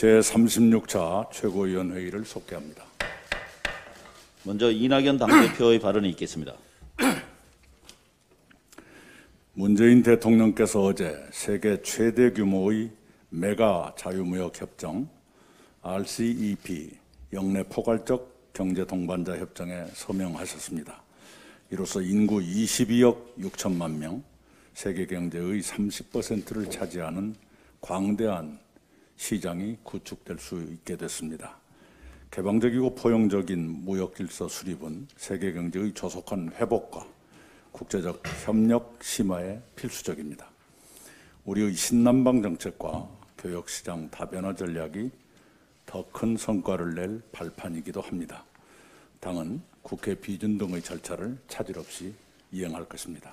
제36차 최고위원회의를 속개합니다. 먼저 이낙연 당대표의 발언이 있겠습니다. 문재인 대통령께서 어제 세계 최대 규모의 메가 자유무역 협정 RCEP 영내 포괄적 경제 동반자 협정에 서명하셨습니다. 이로써 인구 22억 6천만 명, 세계 경제의 30%를 차지하는 광대한 시장이 구축될 수 있게 됐습니다. 개방적이고 포용적인 무역 질서 수립은 세계 경제의 조속한 회복과 국제적 협력 심화에 필수적입니다. 우리의 신남방 정책과 교역시장 다변화 전략이 더 큰 성과를 낼 발판이기도 합니다. 당은 국회 비준 등의 절차를 차질 없이 이행할 것입니다.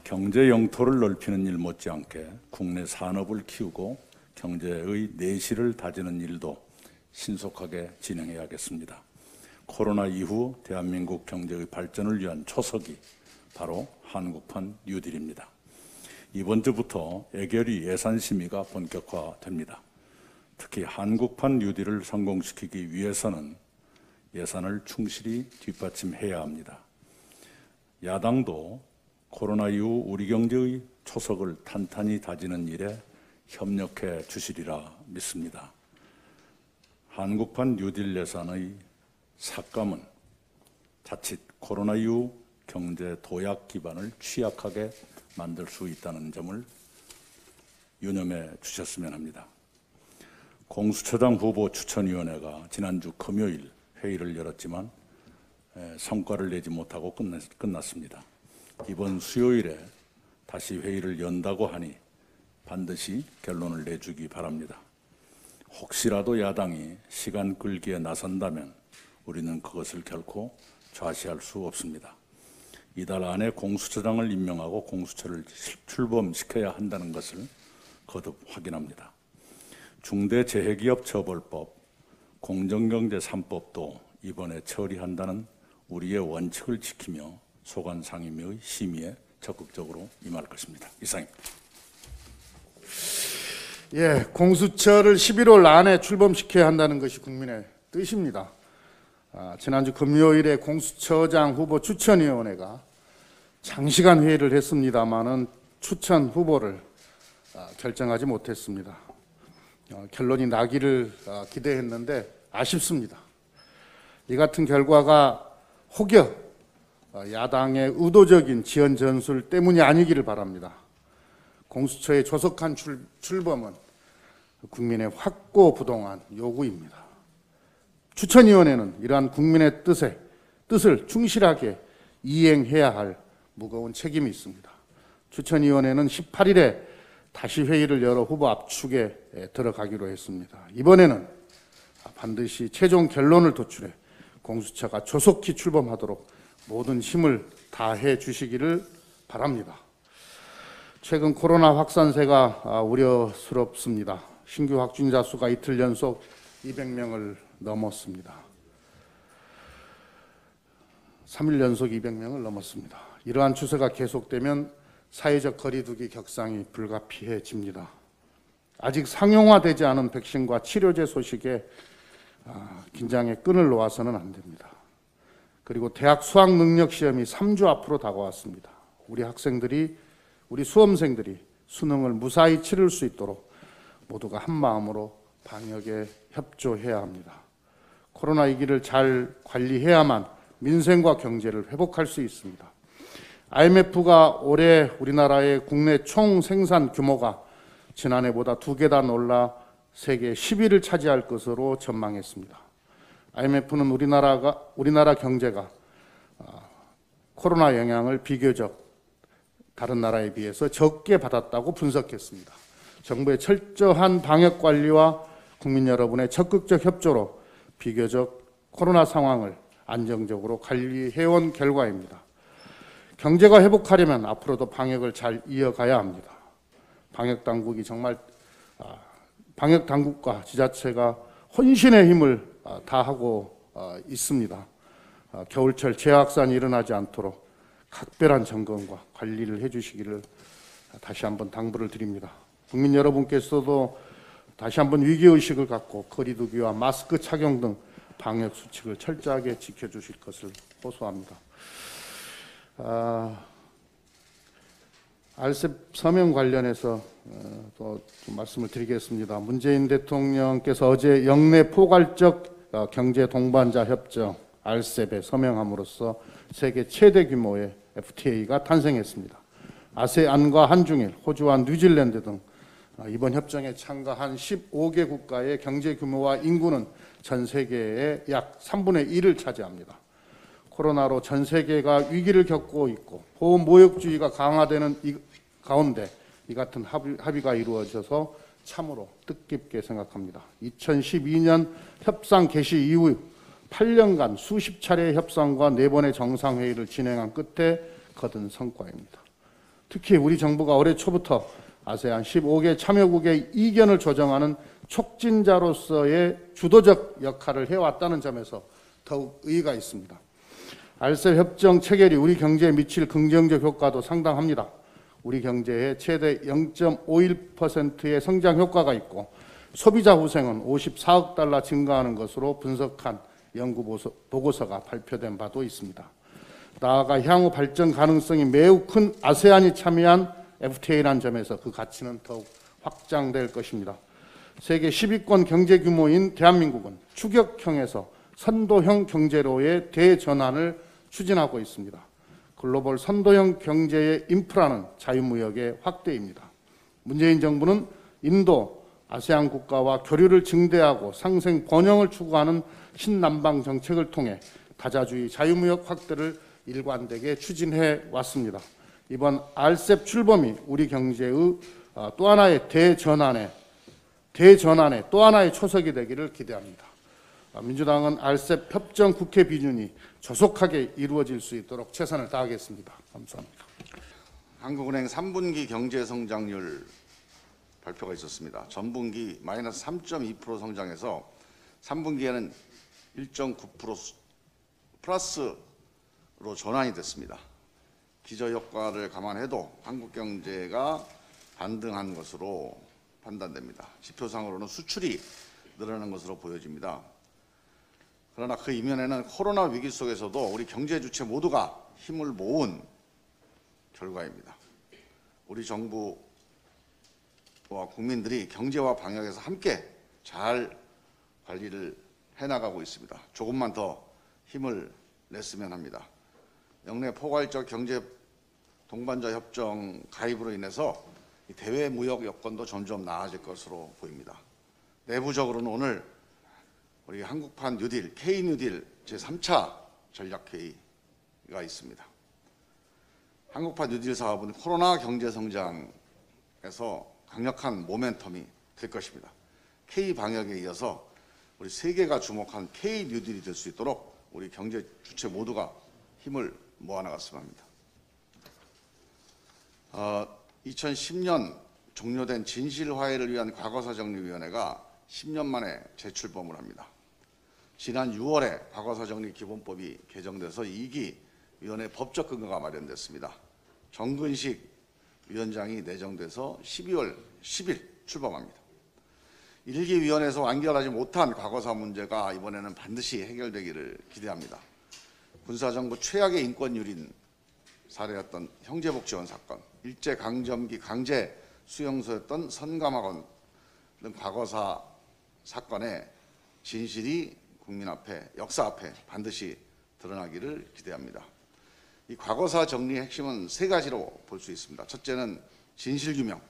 경제 영토를 넓히는 일 못지않게 국내 산업을 키우고 경제의 내실을 다지는 일도 신속하게 진행해야겠습니다. 코로나 이후 대한민국 경제의 발전을 위한 초석이 바로 한국판 뉴딜입니다. 이번 주부터 애결이 예산 심의가 본격화됩니다. 특히 한국판 뉴딜을 성공시키기 위해서는 예산을 충실히 뒷받침해야 합니다. 야당도 코로나 이후 우리 경제의 초석을 탄탄히 다지는 일에 협력해 주시리라 믿습니다. 한국판 뉴딜 예산의 삭감은 자칫 코로나 이후 경제 도약 기반을 취약하게 만들 수 있다는 점을 유념해 주셨으면 합니다. 공수처장 후보 추천위원회가 지난주 금요일 회의를 열었지만 성과를 내지 못하고 끝났습니다. 이번 수요일에 다시 회의를 연다고 하니 반드시 결론을 내주기 바랍니다. 혹시라도 야당이 시간 끌기에 나선다면 우리는 그것을 결코 좌시할 수 없습니다. 이달 안에 공수처장을 임명하고 공수처를 출범시켜야 한다는 것을 거듭 확인합니다. 중대재해기업처벌법, 공정경제 3법도 이번에 처리한다는 우리의 원칙을 지키며 소관상임위의 심의에 적극적으로 임할 것입니다. 이상입니다. 예, 공수처를 11월 안에 출범시켜야 한다는 것이 국민의 뜻입니다. 지난주 금요일에 공수처장 후보 추천위원회가 장시간 회의를 했습니다마는 추천 후보를 결정하지 못했습니다. 결론이 나기를 기대했는데 아쉽습니다. 이 같은 결과가 혹여 야당의 의도적인 지연 전술 때문이 아니기를 바랍니다. 공수처의 조속한 출범은 국민의 확고부동한 요구입니다. 추천위원회는 이러한 국민의 뜻을 충실하게 이행해야 할 무거운 책임이 있습니다. 추천위원회는 18일에 다시 회의를 열어 후보 압축에 들어가기로 했습니다. 이번에는 반드시 최종 결론을 도출해 공수처가 조속히 출범하도록 모든 힘을 다해 주시기를 바랍니다. 최근 코로나 확산세가 우려스럽습니다. 신규 확진자 수가 이틀 연속 200명을 넘었습니다. 3일 연속 200명을 넘었습니다. 이러한 추세가 계속되면 사회적 거리두기 격상이 불가피해집니다. 아직 상용화되지 않은 백신과 치료제 소식에 긴장의 끈을 놓아서는 안 됩니다. 그리고 대학 수학능력시험이 3주 앞으로 다가왔습니다. 우리 수험생들이 수능을 무사히 치를 수 있도록 모두가 한마음으로 방역에 협조해야 합니다. 코로나 위기를 잘 관리해야만 민생과 경제를 회복할 수 있습니다. IMF가 올해 우리나라의 국내 총 생산 규모가 지난해보다 2계단 올라 세계 10위를 차지할 것으로 전망했습니다. IMF는 우리나라 경제가 코로나 영향을 비교적 다른 나라에 비해서 적게 받았다고 분석했습니다. 정부의 철저한 방역 관리와 국민 여러분의 적극적 협조로 비교적 코로나 상황을 안정적으로 관리해온 결과입니다. 경제가 회복하려면 앞으로도 방역을 잘 이어가야 합니다. 방역 당국과 지자체가 혼신의 힘을 다하고 있습니다. 겨울철 재확산이 일어나지 않도록 각별한 점검과 관리를 해주시기를 다시 한번 당부를 드립니다. 국민 여러분께서도 다시 한번 위기의식을 갖고 거리두기와 마스크 착용 등 방역 수칙을 철저하게 지켜주실 것을 호소합니다. RCEP 서명 관련해서 또 좀 말씀을 드리겠습니다. 문재인 대통령께서 어제 영내 포괄적 경제 동반자 협정 RCEP에 서명함으로써 세계 최대 규모의 FTA가 탄생했습니다. 아세안과 한중일, 호주와 뉴질랜드 등 이번 협정에 참가한 15개 국가의 경제 규모와 인구는 전 세계의 약 3분의 1을 차지합니다. 코로나로 전 세계가 위기를 겪고 있고 보호무역주의가 강화되는 가운데 이 같은 합의가 이루어져서 참으로 뜻깊게 생각합니다. 2012년 협상 개시 이후 8년간 수십 차례의 협상과 4번의 정상회의를 진행한 끝에 거둔 성과입니다. 특히 우리 정부가 올해 초부터 아세안 15개 참여국의 이견을 조정하는 촉진자로서의 주도적 역할을 해왔다는 점에서 더욱 의의가 있습니다. RCEP 협정 체결이 우리 경제에 미칠 긍정적 효과도 상당합니다. 우리 경제에 최대 0.51%의 성장 효과가 있고 소비자 후생은 54억 달러 증가하는 것으로 분석한 연구 보고서가 발표된 바도 있습니다. 나아가 향후 발전 가능성이 매우 큰 아세안이 참여한 FTA라는 점에서 그 가치는 더욱 확장될 것입니다. 세계 10위권 경제 규모인 대한민국은 추격형에서 선도형 경제로의 대전환을 추진하고 있습니다. 글로벌 선도형 경제의 인프라는 자유무역의 확대입니다. 문재인 정부는 인도, 아세안 국가와 교류를 증대하고 상생 번영을 추구하는 신남방 정책을 통해 다자주의 자유무역 확대를 일관되게 추진해 왔습니다. 이번 RCEP 출범이 우리 경제의 또 하나의 대전환의 또 하나의 초석이 되기를 기대합니다. 민주당은 RCEP 협정 국회 비준이 조속하게 이루어질 수 있도록 최선을 다하겠습니다. 감사합니다. 한국은행 3분기 경제성장률 발표가 있었습니다. 전분기 마이너스 3.2% 성장해서 3분기에는 1.9% 플러스로 전환이 됐습니다. 기저효과를 감안해도 한국 경제가 반등한 것으로 판단됩니다. 지표상으로는 수출이 늘어나는 것으로 보여집니다. 그러나 그 이면에는 코로나 위기 속에서도 우리 경제 주체 모두가 힘을 모은 결과입니다. 우리 정부와 국민들이 경제와 방역에서 함께 잘 관리를 해나가고 있습니다. 조금만 더 힘을 냈으면 합니다. 영내 포괄적 경제 동반자 협정 가입으로 인해서 대외 무역 여건도 점점 나아질 것으로 보입니다. 내부적으로는 오늘 우리 한국판 뉴딜, K-뉴딜 제3차 전략회의가 있습니다. 한국판 뉴딜 사업은 코로나 경제 성장에서 강력한 모멘텀이 될 것입니다. K-방역에 이어서 우리 세계가 주목한 K-뉴딜이 될 수 있도록 우리 경제 주체 모두가 힘을 모아나갔으면 합니다. 2010년 종료된 진실화해를 위한 과거사정리위원회가 10년 만에 재출범을 합니다. 지난 6월에 과거사정리기본법이 개정돼서 2기 위원회 법적 근거가 마련됐습니다. 정근식 위원장이 내정돼서 12월 10일 출범합니다. 1기 위원회에서 완결하지 못한 과거사 문제가 이번에는 반드시 해결되기를 기대합니다. 군사정부 최악의 인권유린 사례였던 형제복지원 사건, 일제강점기 강제 수용소였던 선감학원 등 과거사 사건의 진실이 국민 앞에, 역사 앞에 반드시 드러나기를 기대합니다. 이 과거사 정리의 핵심은 3가지로 볼 수 있습니다. 첫째는 진실규명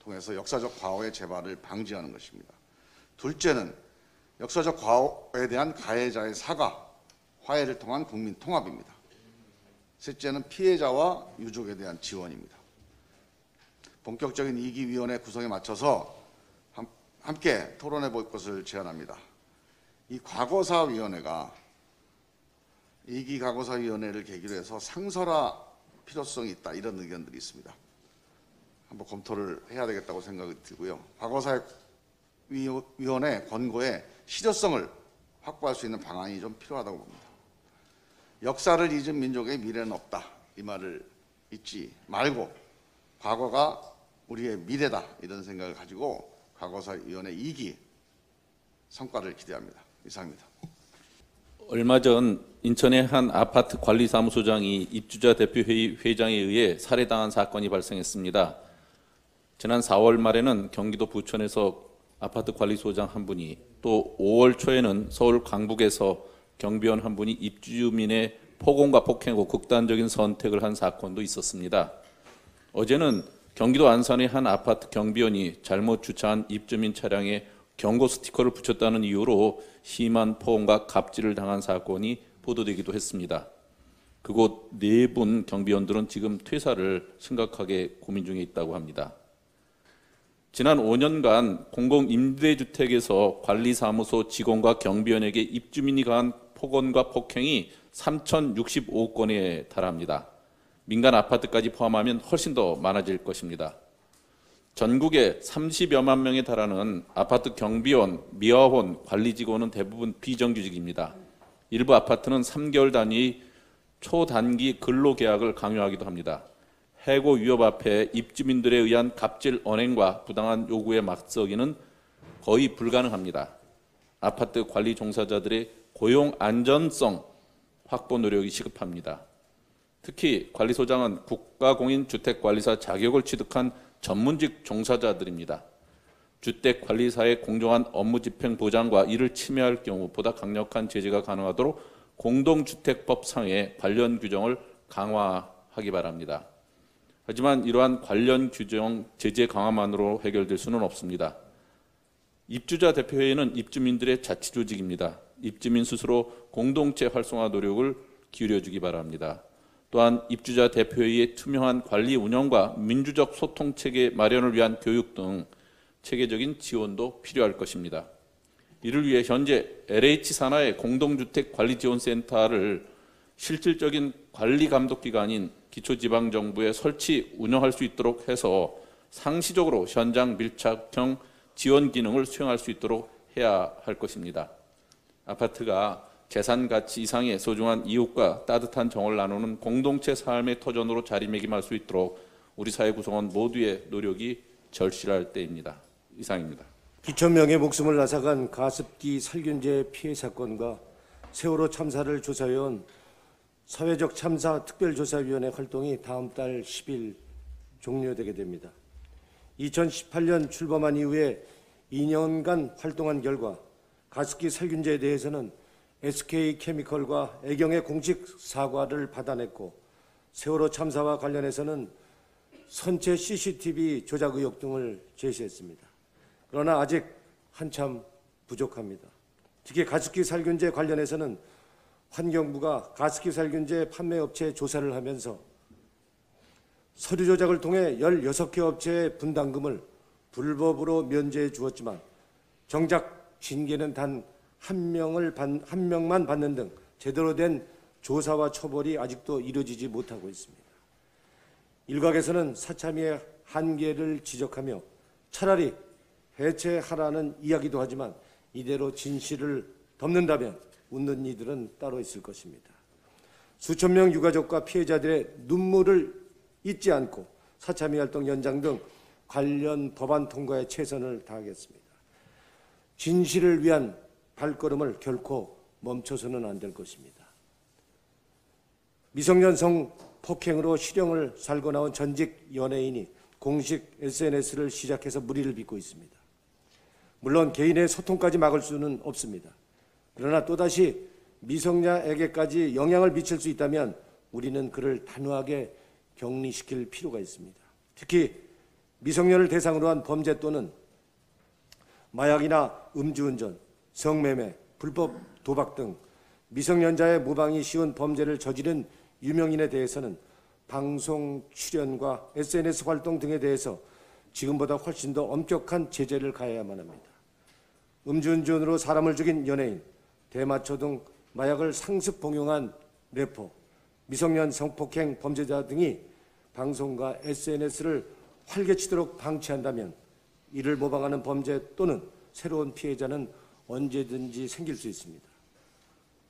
통해서 역사적 과오의 재발을 방지하는 것입니다. 둘째는 역사적 과오에 대한 가해자의 사과, 화해를 통한 국민 통합입니다. 셋째는 피해자와 유족에 대한 지원입니다. 본격적인 2기 위원회 구성에 맞춰서 함께 토론해 볼 것을 제안합니다. 이 과거사위원회가 2기 과거사위원회를 계기로 해서 상설화 필요성이 있다, 이런 의견들이 있습니다. 한번 검토를 해야 되겠다고 생각이 들고요. 과거사위원회 권고에 실효성을 확보할 수 있는 방안이 좀 필요하다고 봅니다. 역사를 잊은 민족의 미래는 없다, 이 말을 잊지 말고 과거가 우리의 미래다, 이런 생각을 가지고 과거사위원회 2기 성과를 기대합니다. 이상입니다. 얼마 전 인천의 한 아파트 관리사무소장이 입주자 대표회의 회장에 의해 살해당한 사건이 발생했습니다. 지난 4월 말에는 경기도 부천에서 아파트 관리소장 한 분이, 또 5월 초에는 서울 강북에서 경비원 한 분이 입주민의 폭언과 폭행 후 극단적인 선택을 한 사건도 있었습니다. 어제는 경기도 안산의 한 아파트 경비원이 잘못 주차한 입주민 차량에 경고 스티커를 붙였다는 이유로 심한 폭언과 갑질을 당한 사건이 보도되기도 했습니다. 그곳 4분 경비원들은 지금 퇴사를 심각하게 고민 중에 있다고 합니다. 지난 5년간 공공임대주택에서 관리사무소 직원과 경비원에게 입주민이 가한 폭언과 폭행이 3,065건에 달합니다. 민간 아파트까지 포함하면 훨씬 더 많아질 것입니다. 전국에 30여만 명에 달하는 아파트 경비원, 미화원, 관리직원은 대부분 비정규직입니다. 일부 아파트는 3개월 단위 초단기 근로계약을 강요하기도 합니다. 해고 위협 앞에 입주민들에 의한 갑질 언행과 부당한 요구에 맞서기는 거의 불가능합니다. 아파트 관리 종사자들의 고용 안전성 확보 노력이 시급합니다. 특히 관리소장은 국가공인주택관리사 자격을 취득한 전문직 종사자들입니다. 주택관리사의 공정한 업무 집행 보장과 이를 침해할 경우 보다 강력한 제재가 가능하도록 공동주택법상의 관련 규정을 강화하기 바랍니다. 하지만 이러한 관련 규정 제재 강화만으로 해결될 수는 없습니다. 입주자 대표회의는 입주민들의 자치조직입니다. 입주민 스스로 공동체 활성화 노력을 기울여주기 바랍니다. 또한 입주자 대표회의의 투명한 관리 운영과 민주적 소통 체계 마련을 위한 교육 등 체계적인 지원도 필요할 것입니다. 이를 위해 현재 LH 산하의 공동주택관리지원센터를 실질적인 관리 감독기관인 기초지방정부에 설치 운영할 수 있도록 해서 상시적으로 현장 밀착형 지원 기능을 수행할 수 있도록 해야 할 것입니다. 아파트가 재산 가치 이상의 소중한 이웃과 따뜻한 정을 나누는 공동체 삶의 터전으로 자리매김할 수 있도록 우리 사회 구성원 모두의 노력이 절실할 때입니다. 이상입니다. 기천 명의 목숨을 앗아간 가습기 살균제 피해 사건과 세월호 참사를 조사해온 사회적 참사 특별조사위원회 활동이 다음 달 10일 종료되게 됩니다. 2018년 출범한 이후에 2년간 활동한 결과 가습기 살균제에 대해서는 SK케미컬과 애경의 공식 사과를 받아냈고, 세월호 참사와 관련해서는 선체 CCTV 조작 의혹 등을 제시했습니다. 그러나 아직 한참 부족합니다. 특히 가습기 살균제 관련해서는 환경부가 가습기 살균제 판매업체 조사를 하면서 서류 조작을 통해 16개 업체의 분담금을 불법으로 면제해 주었지만 정작 징계는 단 한 명만 받는 등 제대로 된 조사와 처벌이 아직도 이루어지지 못하고 있습니다. 일각에서는 사참위의 한계를 지적하며 차라리 해체하라는 이야기도 하지만 이대로 진실을 덮는다면 웃는 이들은 따로 있을 것입니다. 수천 명 유가족과 피해자들의 눈물을 잊지 않고 사참위 활동 연장 등 관련 법안 통과에 최선을 다하겠습니다. 진실을 위한 발걸음을 결코 멈춰서는 안 될 것입니다. 미성년 성폭행으로 실형을 살고 나온 전직 연예인이 공식 SNS를 시작해서 무리를 빚고 있습니다. 물론 개인의 소통까지 막을 수는 없습니다. 그러나 또다시 미성년에게까지 영향을 미칠 수 있다면 우리는 그를 단호하게 격리시킬 필요가 있습니다. 특히 미성년을 대상으로 한 범죄 또는 마약이나 음주운전, 성매매, 불법 도박 등 미성년자의 모방이 쉬운 범죄를 저지른 유명인에 대해서는 방송 출연과 SNS 활동 등에 대해서 지금보다 훨씬 더 엄격한 제재를 가해야만 합니다. 음주운전으로 사람을 죽인 연예인, 대마초 등 마약을 상습 봉용한 래퍼, 미성년 성폭행 범죄자 등이 방송과 SNS를 활개치도록 방치한다면 이를 모방하는 범죄 또는 새로운 피해자는 언제든지 생길 수 있습니다.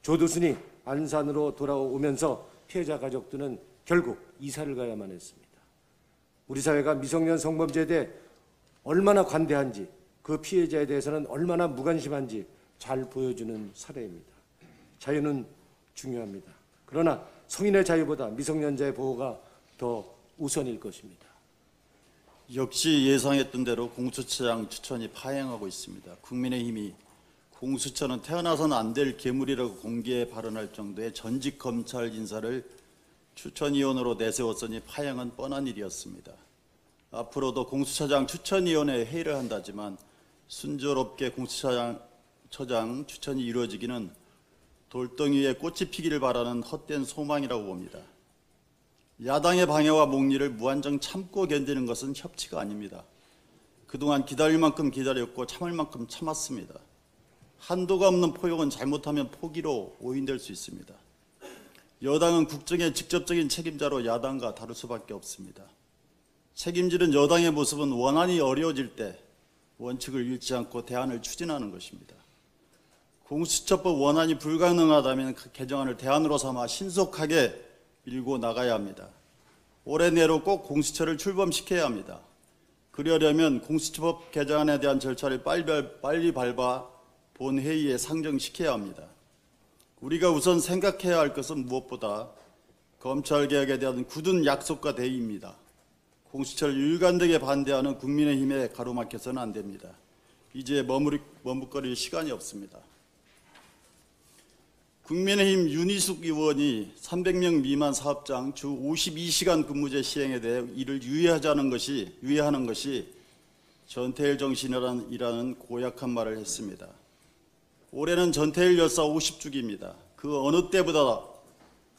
조두순이 안산으로 돌아오면서 피해자 가족들은 결국 이사를 가야만 했습니다. 우리 사회가 미성년 성범죄에 대해 얼마나 관대한지 그 피해자에 대해서는 얼마나 무관심한지 잘 보여주는 사례입니다. 자유는 중요합니다. 그러나 성인의 자유보다 미성년자의 보호가 더 우선일 것입니다. 역시 예상했던 대로 공수처장 추천이 파행하고 있습니다. 국민의힘이 공수처는 태어나서는 안 될 괴물이라고 공개에 발언할 정도의 전직 검찰 인사를 추천위원으로 내세웠으니 파행은 뻔한 일이었습니다. 앞으로도 공수처장 추천위원회 회의를 한다지만 순조롭게 공수처장 추천이 이루어지기는 돌덩이 위에 꽃이 피기를 바라는 헛된 소망이라고 봅니다. 야당의 방해와 목리를 무한정 참고 견디는 것은 협치가 아닙니다. 그동안 기다릴 만큼 기다렸고 참을 만큼 참았습니다. 한도가 없는 포용은 잘못하면 포기로 오인될 수 있습니다. 여당은 국정의 직접적인 책임자로 야당과 다를 수밖에 없습니다. 책임지는 여당의 모습은 원안이 어려워질 때 원칙을 잃지 않고 대안을 추진하는 것입니다. 공수처법 원안이 불가능하다면 그 개정안을 대안으로 삼아 신속하게 밀고 나가야 합니다. 올해 내로 꼭 공수처를 출범시켜야 합니다. 그러려면 공수처법 개정안에 대한 절차를 빨리 밟아 본회의에 상정시켜야 합니다. 우리가 우선 생각해야 할 것은 무엇보다 검찰개혁에 대한 굳은 약속과 대의입니다. 공수처를 일관되게 반대하는 국민의힘에 가로막혀서는 안 됩니다. 이제 머뭇거릴 시간이 없습니다. 국민의힘 윤희숙 의원이 300명 미만 사업장 주 52시간 근무제 시행에 대해 이를 유예하는 것이 전태일 정신이라는 고약한 말을 했습니다. 올해는 전태일 열사 50주기입니다. 그 어느 때보다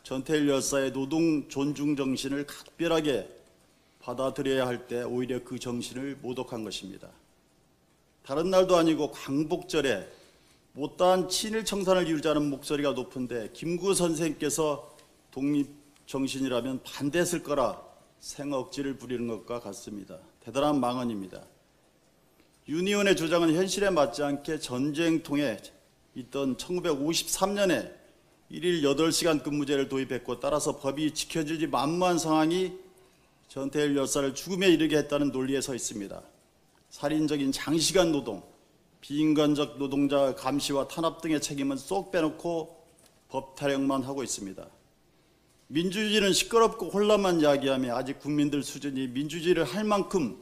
전태일 열사의 노동 존중 정신을 각별하게 받아들여야 할 때 오히려 그 정신을 모독한 것입니다. 다른 날도 아니고 광복절에 못다한 친일 청산을 이루자는 목소리가 높은데 김구 선생께서 독립정신이라면 반대했을 거라 생억지를 부리는 것과 같습니다. 대단한 망언입니다. 윤 의원의 주장은 현실에 맞지 않게 전쟁통에 있던 1953년에 1일 8시간 근무제를 도입했고 따라서 법이 지켜지지 만무한 상황이 전태일 열사를 죽음에 이르게 했다는 논리에 서 있습니다. 살인적인 장시간 노동, 비인간적 노동자 감시와 탄압 등의 책임은 쏙 빼놓고 법 타령만 하고 있습니다. 민주주의는 시끄럽고 혼란만 이야기하며 아직 국민들 수준이 민주주의를 할 만큼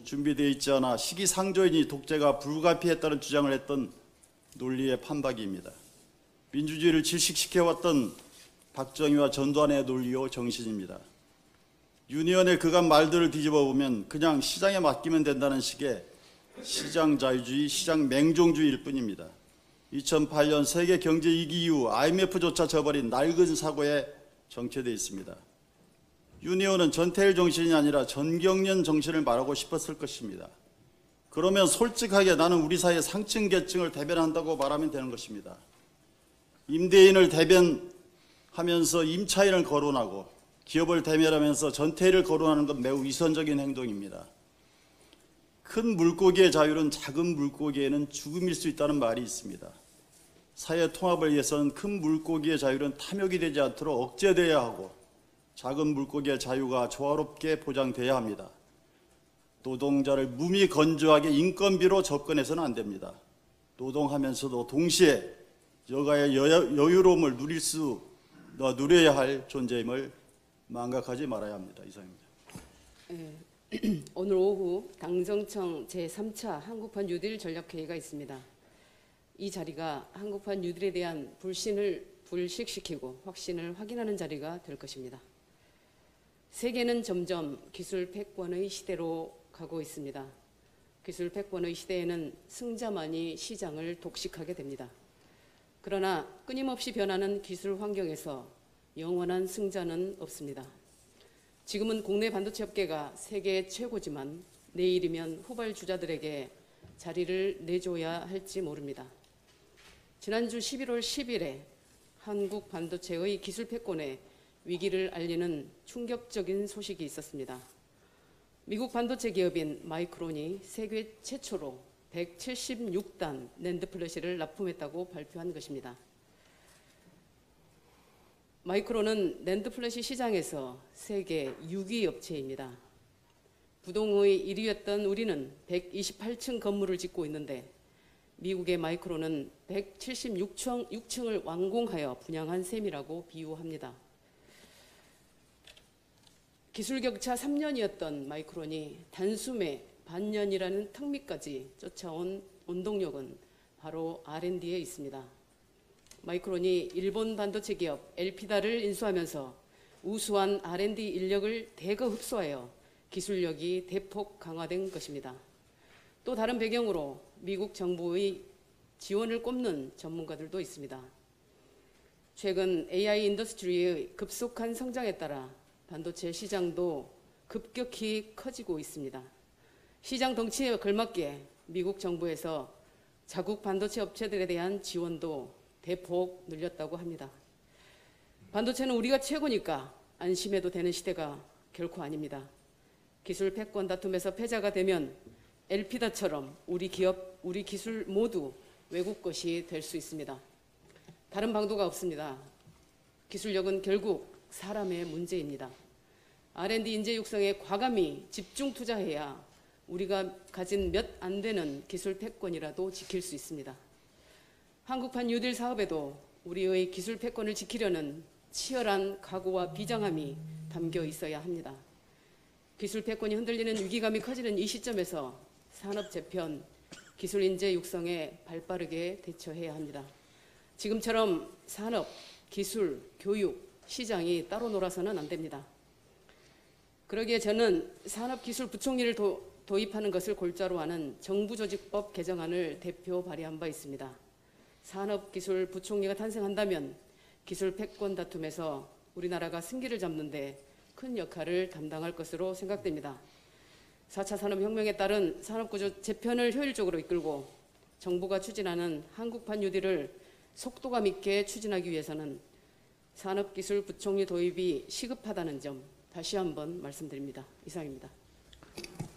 준비되어 있지 않아 시기상조이니 독재가 불가피했다는 주장을 했던 논리의 판박이입니다. 민주주의를 질식시켜왔던 박정희와 전두환의 논리요 정신입니다. 윤 의원의 그간 말들을 뒤집어 보면 그냥 시장에 맡기면 된다는 식의 시장 자유주의, 시장 맹종주의일 뿐입니다. 2008년 세계 경제 위기 이후 IMF조차 져버린 낡은 사고에 정체되어 있습니다. 윤 의원은 전태일 정신이 아니라 전경련 정신을 말하고 싶었을 것입니다. 그러면 솔직하게 나는 우리 사회 상층 계층을 대변한다고 말하면 되는 것입니다. 임대인을 대변하면서 임차인을 거론하고 기업을 대면하면서 전태일을 거론하는 건 매우 위선적인 행동입니다. 큰 물고기의 자유는 작은 물고기에는 죽음일 수 있다는 말이 있습니다. 사회 통합을 위해서는 큰 물고기의 자유는 탐욕이 되지 않도록 억제돼야 하고 작은 물고기의 자유가 조화롭게 보장돼야 합니다. 노동자를 무미건조하게 인건비로 접근해서는 안 됩니다. 노동하면서도 동시에 여가의 여유로움을 누려야 할 존재임을 망각하지 말아야 합니다. 이상입니다. 오늘 오후 당정청 제3차 한국판 뉴딜 전략회의가 있습니다. 이 자리가 한국판 뉴딜에 대한 불신을 불식시키고 확신을 확인하는 자리가 될 것입니다. 세계는 점점 기술 패권의 시대로 가고 있습니다. 기술 패권의 시대에는 승자만이 시장을 독식하게 됩니다. 그러나 끊임없이 변하는 기술 환경에서 영원한 승자는 없습니다. 지금은 국내 반도체 업계가 세계 최고지만 내일이면 후발주자들에게 자리를 내줘야 할지 모릅니다. 지난주 11월 10일에 한국 반도체의 기술 패권에 위기를 알리는 충격적인 소식이 있었습니다. 미국 반도체 기업인 마이크론이 세계 최초로 176단 낸드 플래시를 납품했다고 발표한 것입니다. 마이크론은 낸드 플래시 시장에서 세계 6위 업체입니다. 부동의 1위였던 우리는 128층 건물을 짓고 있는데 미국의 마이크론은 176층을 완공하여 분양한 셈이라고 비유합니다. 기술 격차 3년이었던 마이크론이 단숨에 반년이라는 턱밑까지 쫓아온 원동력은 바로 R&D에 있습니다. 마이크론이 일본 반도체 기업 엘피다를 인수하면서 우수한 R&D 인력을 대거 흡수하여 기술력이 대폭 강화된 것입니다. 또 다른 배경으로 미국 정부의 지원을 꼽는 전문가들도 있습니다. 최근 AI 인더스트리의 급속한 성장에 따라 반도체 시장도 급격히 커지고 있습니다. 시장 덩치에 걸맞게 미국 정부에서 자국 반도체 업체들에 대한 지원도 대폭 늘렸다고 합니다. 반도체는 우리가 최고니까 안심해도 되는 시대가 결코 아닙니다. 기술 패권 다툼에서 패자가 되면 엘피다처럼 우리 기업, 우리 기술 모두 외국 것이 될 수 있습니다. 다른 방도가 없습니다. 기술력은 결국 사람의 문제입니다. R&D 인재 육성에 과감히 집중 투자해야 우리가 가진 몇 안 되는 기술 패권이라도 지킬 수 있습니다. 한국판 뉴딜 사업에도 우리의 기술 패권을 지키려는 치열한 각오와 비장함이 담겨 있어야 합니다. 기술 패권이 흔들리는 위기감이 커지는 이 시점에서 산업 재편, 기술 인재 육성에 발빠르게 대처해야 합니다. 지금처럼 산업, 기술, 교육, 시장이 따로 놀아서는 안 됩니다. 그러기에 저는 산업기술부총리를 도입하는 것을 골자로 하는 정부조직법 개정안을 대표 발의한 바 있습니다. 산업기술부총리가 탄생한다면 기술 패권 다툼에서 우리나라가 승기를 잡는 데 큰 역할을 담당할 것으로 생각됩니다. 4차 산업혁명에 따른 산업구조 재편을 효율적으로 이끌고 정부가 추진하는 한국판 뉴딜을 속도감 있게 추진하기 위해서는 산업기술부총리 도입이 시급하다는 점 다시 한번 말씀드립니다. 이상입니다.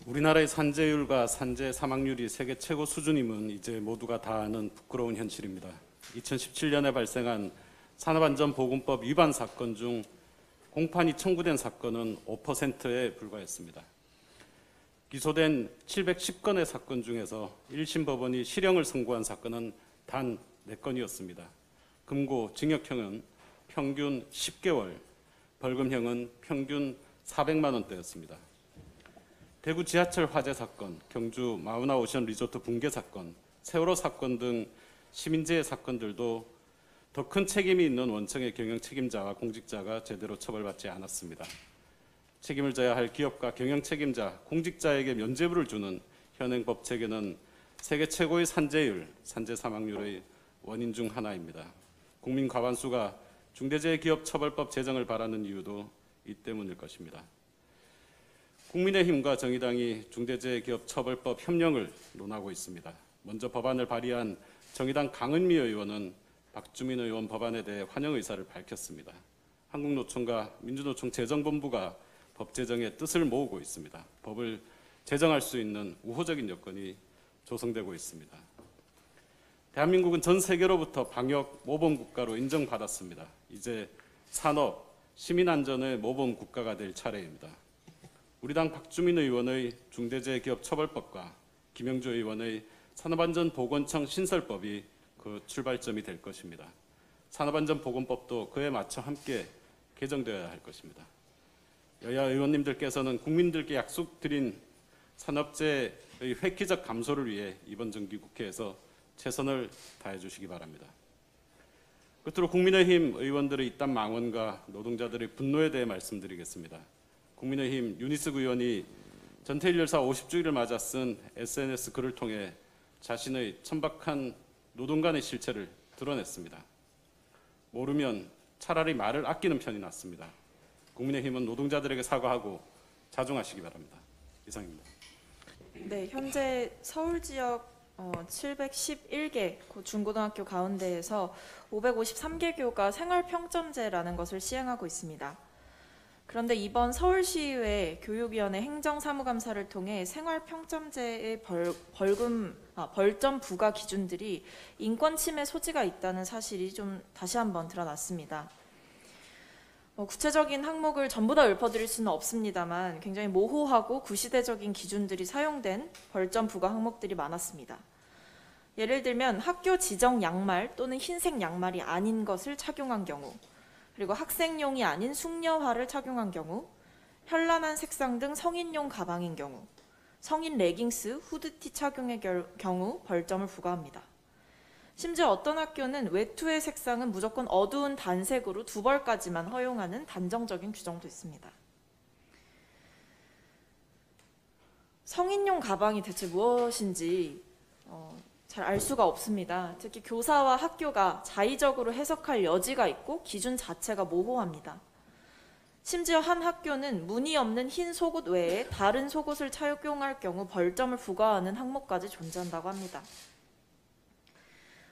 우리나라의 산재율과 산재 사망률이 세계 최고 수준임은 이제 모두가 다 아는 부끄러운 현실입니다. 2017년에 발생한 산업안전보건법 위반 사건 중 공판이 청구된 사건은 5%에 불과했습니다. 기소된 710건의 사건 중에서 1심 법원이 실형을 선고한 사건은 단 4건이었습니다. 금고, 징역형은 평균 10개월, 벌금형은 평균 400만 원대였습니다. 대구 지하철 화재 사건, 경주 마우나 오션 리조트 붕괴 사건, 세월호 사건 등 시민재해 사건들도 더 큰 책임이 있는 원청의 경영 책임자와 공직자가 제대로 처벌받지 않았습니다. 책임을 져야 할 기업과 경영 책임자, 공직자에게 면죄부를 주는 현행 법 체계는 세계 최고의 산재율, 산재 사망률의 원인 중 하나입니다. 국민 과반수가 중대재해기업처벌법 제정을 바라는 이유도 이 때문일 것입니다. 국민의힘과 정의당이 중대재해기업처벌법 협령을 논하고 있습니다. 먼저 법안을 발의한 정의당 강은미 의원은 박주민 의원 법안에 대해 환영 의사를 밝혔습니다. 한국노총과 민주노총 재정본부가 법 제정에 뜻을 모으고 있습니다. 법을 제정할 수 있는 우호적인 여건이 조성되고 있습니다. 대한민국은 전 세계로부터 방역 모범 국가로 인정받았습니다. 이제 산업, 시민 안전의 모범 국가가 될 차례입니다. 우리 당 박주민 의원의 중대재해기업처벌법과 김영주 의원의 산업안전보건청 신설법이 그 출발점이 될 것입니다. 산업안전보건법도 그에 맞춰 함께 개정되어야 할 것입니다. 여야 의원님들께서는 국민들께 약속드린 산업재해의 획기적 감소를 위해 이번 정기국회에서 최선을 다해 주시기 바랍니다. 끝으로 국민의힘 의원들의 이딴 망언과 노동자들의 분노에 대해 말씀드리겠습니다. 국민의힘 윤희숙 의원이 전태일 열사 50주기를 맞아 쓴 SNS 글을 통해 자신의 천박한 노동 간의 실체를 드러냈습니다. 모르면 차라리 말을 아끼는 편이 낫습니다. 국민의힘은 노동자들에게 사과하고 자중하시기 바랍니다. 이상입니다. 네, 현재 서울 지역 711개 중고등학교 가운데에서 553개교가 생활평점제라는 것을 시행하고 있습니다. 그런데 이번 서울시의회 교육위원회 행정사무감사를 통해 생활평점제의 벌점 부과 기준들이 인권침해 소지가 있다는 사실이 좀 다시 한번 드러났습니다. 구체적인 항목을 전부 다 읊어드릴 수는 없습니다만 굉장히 모호하고 구시대적인 기준들이 사용된 벌점 부과 항목들이 많았습니다. 예를 들면 학교 지정 양말 또는 흰색 양말이 아닌 것을 착용한 경우, 그리고 학생용이 아닌 숙녀화를 착용한 경우, 현란한 색상 등 성인용 가방인 경우, 성인 레깅스, 후드티 착용의 경우 벌점을 부과합니다. 심지어 어떤 학교는 외투의 색상은 무조건 어두운 단색으로 2벌까지만 허용하는 단정적인 규정도 있습니다. 성인용 가방이 대체 무엇인지 잘 알 수가 없습니다. 특히 교사와 학교가 자의적으로 해석할 여지가 있고 기준 자체가 모호합니다. 심지어 한 학교는 무늬 없는 흰 속옷 외에 다른 속옷을 착용할 경우 벌점을 부과하는 항목까지 존재한다고 합니다.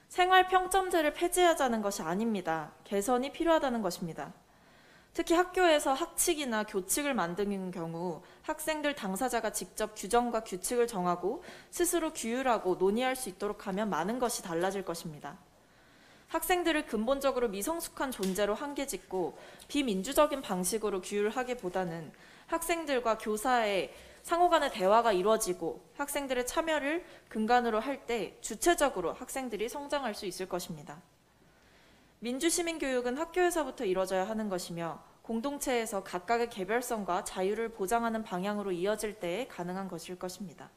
생활평점제를 폐지하자는 것이 아닙니다. 개선이 필요하다는 것입니다. 특히 학교에서 학칙이나 교칙을 만드는 경우 학생들 당사자가 직접 규정과 규칙을 정하고 스스로 규율하고 논의할 수 있도록 하면 많은 것이 달라질 것입니다. 학생들을 근본적으로 미성숙한 존재로 한계짓고 비민주적인 방식으로 규율하기보다는 학생들과 교사의 상호 간의 대화가 이루어지고 학생들의 참여를 근간으로 할 때 주체적으로 학생들이 성장할 수 있을 것입니다. 민주시민교육은 학교에서부터 이루어져야 하는 것이며 공동체에서 각각의 개별성과 자유를 보장하는 방향으로 이어질 때에 가능한 것일 것입니다.